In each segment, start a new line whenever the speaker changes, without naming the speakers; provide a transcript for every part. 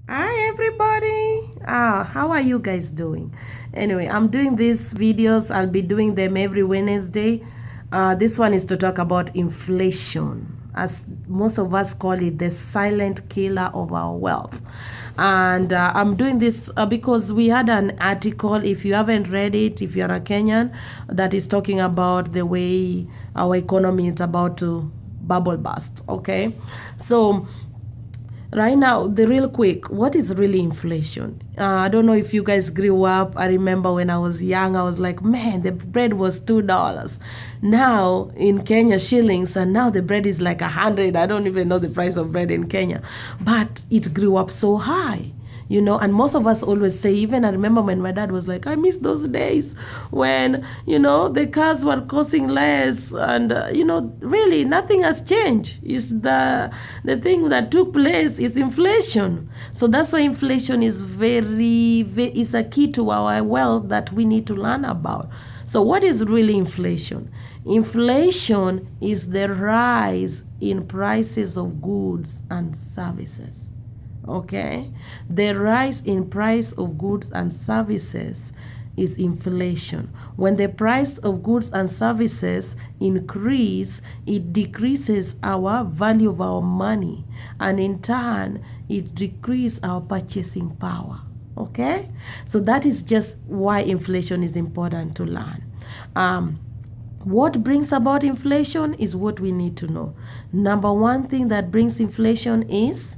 Hi everybody. How are you guys doing? Anyway, I'm doing these videos. I'll be doing them every Wednesday. This one is to talk about inflation, as most of us call it, the silent killer of our wealth. And I'm doing this because we had an article, if you haven't read it, if you're a Kenyan, that is talking about the way our economy is about to bubble burst. Okay, so right now, the real quick, what is really inflation? I don't know if you guys grew up. I remember when I was young, I was like, man, the bread was $2. Now in Kenya, shillings, and now the bread is like 100. I don't even know the price of bread in Kenya, but it grew up so high. And most of us always say, even I remember when my dad was like, I miss those days when the cars were costing less, and really nothing has changed. Is the thing that took place is inflation. So that's why inflation is is a key to our wealth that we need to learn about. So what is really inflation? Inflation is the rise in prices of goods and services. Okay, the rise in price of goods and services is inflation. When the price of goods and services increase, it decreases our value of our money, and in turn it decreases our purchasing power. Okay, so that is just why inflation is important to learn. What brings about inflation is what we need to know. Number one thing that brings inflation is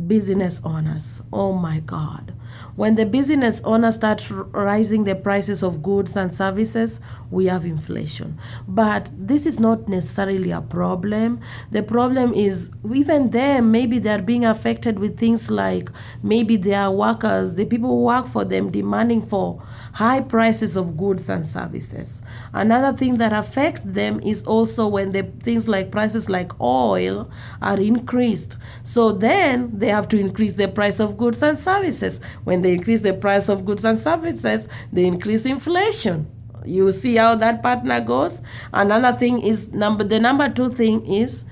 business owners. Oh my God. When the business owners start rising the prices of goods and services, we have inflation. But this is not necessarily a problem. The problem is even them, maybe they're being affected with things like maybe their workers, the people who work for them, demanding for high prices of goods and services. Another thing that affects them is also when the things like prices like oil are increased. So then they have to increase the price of goods and services. When they increase the price of goods and services, they increase inflation. You see how that partner goes. Another thing is the number two thing is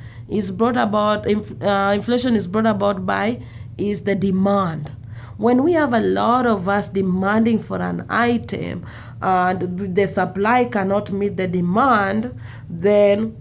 brought about, inflation is brought about by, is the demand. When we have a lot of us demanding for an item and the supply cannot meet the demand, then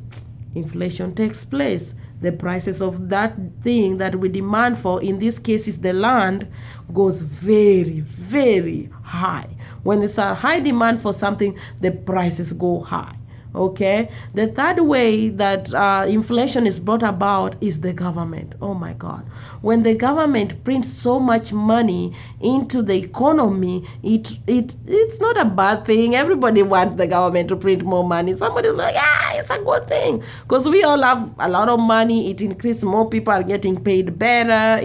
inflation takes place. The prices of that thing that we demand for, in this case is the land, goes very, very high. When there's a high demand for something, the prices go high. Okay, the third way that inflation is brought about is the government. Oh my God, when the government prints so much money into the economy, it's not a bad thing. Everybody wants the government to print more money. Somebody like, it's a good thing, because we all have a lot of money. It increases, more people are getting paid better.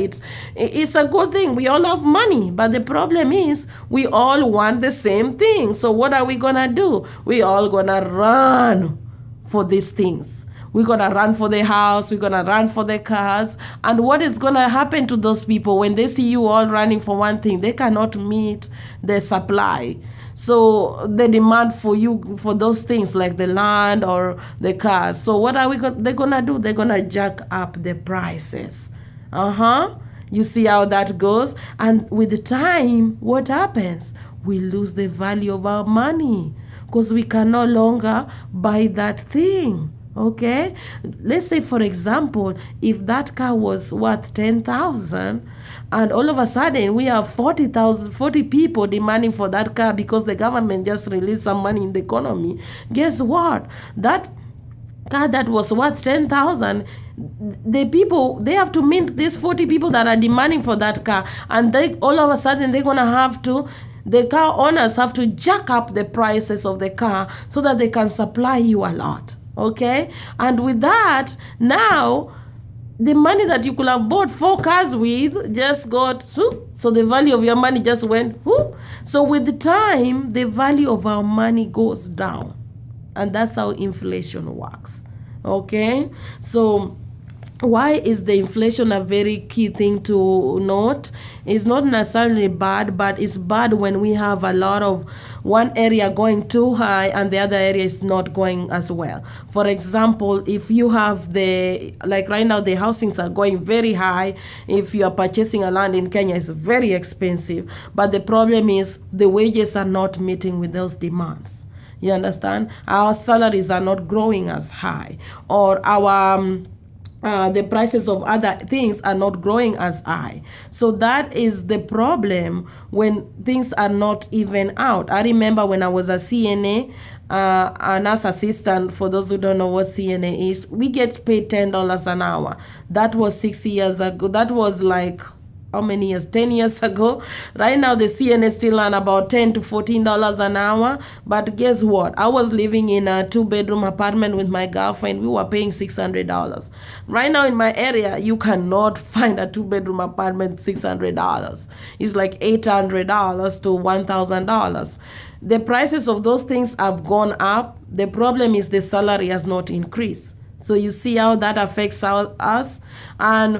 It's a good thing. We all have money, but the problem is we all want the same thing. So what are we gonna do? We all gonna run for these things. We're gonna run for the house, we're gonna run for the cars. And what is gonna happen to those people when they see you all running for one thing? They cannot meet the supply. So the demand for you for those things like the land or the cars. So what are they're gonna do? They're gonna jack up the prices. You see how that goes? And with the time, what happens? We lose the value of our money because we can no longer buy that thing. Okay, let's say for example, if that car was worth 10,000 and all of a sudden we have 40 people demanding for that car because the government just released some money in the economy, guess what? That car that was worth 10,000, the people, they have to meet these 40 people that are demanding for that car, and they all of a sudden they're gonna have to, the car owners have to jack up the prices of the car so that they can supply you a lot. Okay, and with that, now the money that you could have bought 4 cars with just got, so the value of your money just went. So with the time, the value of our money goes down, and that's how inflation works. Okay, so why is the inflation a very key thing to note? It's not necessarily bad, but it's bad when we have a lot of one area going too high and the other area is not going as well. For example, if you have like right now, the housings are going very high. If you are purchasing a land in Kenya, it's very expensive. But the problem is the wages are not meeting with those demands. You understand? Our salaries are not growing as high, or our the prices of other things are not growing as high. So that is the problem when things are not even out. I remember when I was a CNA, a nurse assistant, for those who don't know what CNA is, we get paid $10 an hour. That was 6 years ago. That was like, how many years? 10 years ago. Right now, the CNA still earn about $10 to $14 an hour. But guess what? I was living in a 2-bedroom apartment with my girlfriend. We were paying $600. Right now in my area, you cannot find a 2-bedroom apartment $600. It's like $800 to $1,000. The prices of those things have gone up. The problem is the salary has not increased. So you see how that affects us. And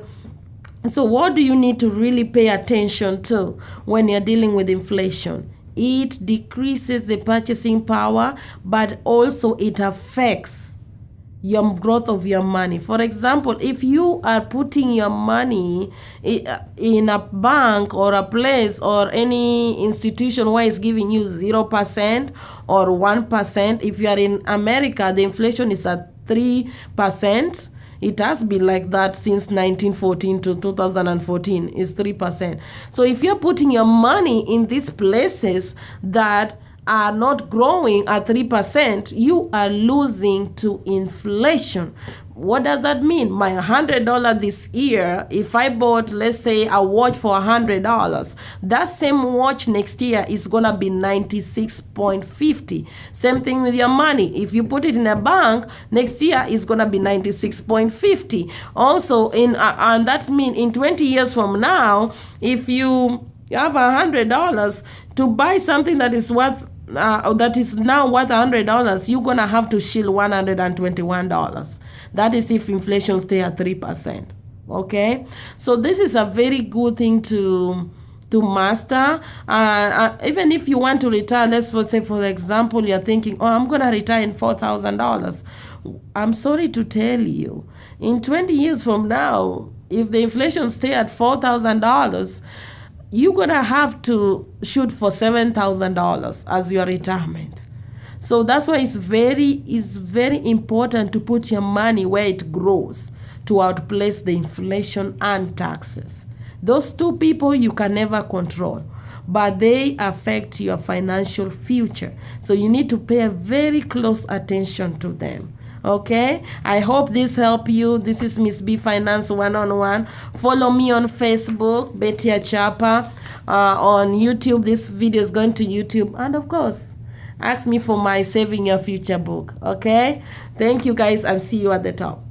so what do you need to really pay attention to when you're dealing with inflation? It decreases the purchasing power, but also it affects your growth of your money. For example, if you are putting your money in a bank or a place or any institution where it's giving you 0% or 1%, if you are in America, the inflation is at 3%. It has been like that since 1914 to 2014, is 3%. So if you're putting your money in these places that are not growing at 3%, you are losing to inflation. What does that mean? My $100 this year, if I bought, let's say, a watch for $100, that same watch next year is going to be 96.50. Same thing with your money. If you put it in a bank, next year is going to be 96.50. Also, and that means in 20 years from now, if you have $100 to buy something that is worth that is now worth $100, you're gonna have to shield $121. That is if inflation stay at 3%. Okay, so this is a very good thing to master. Even if you want to retire, let's say for example, you're thinking, oh, I'm gonna retire in $4,000. I'm sorry to tell you, in 20 years from now, if the inflation stay at $4,000, you're going to have to shoot for $7,000 as your retirement. So that's why it's very important to put your money where it grows to outplace the inflation and taxes. Those two people you can never control, but they affect your financial future. So you need to pay a very close attention to them. Okay, I hope this helped you. This is Miss B Finance One-on-One. Follow me on Facebook, Betty Achapa. On YouTube, this video is going to YouTube. And of course, ask me for my Saving Your Future book. Okay, thank you guys, and see you at the top.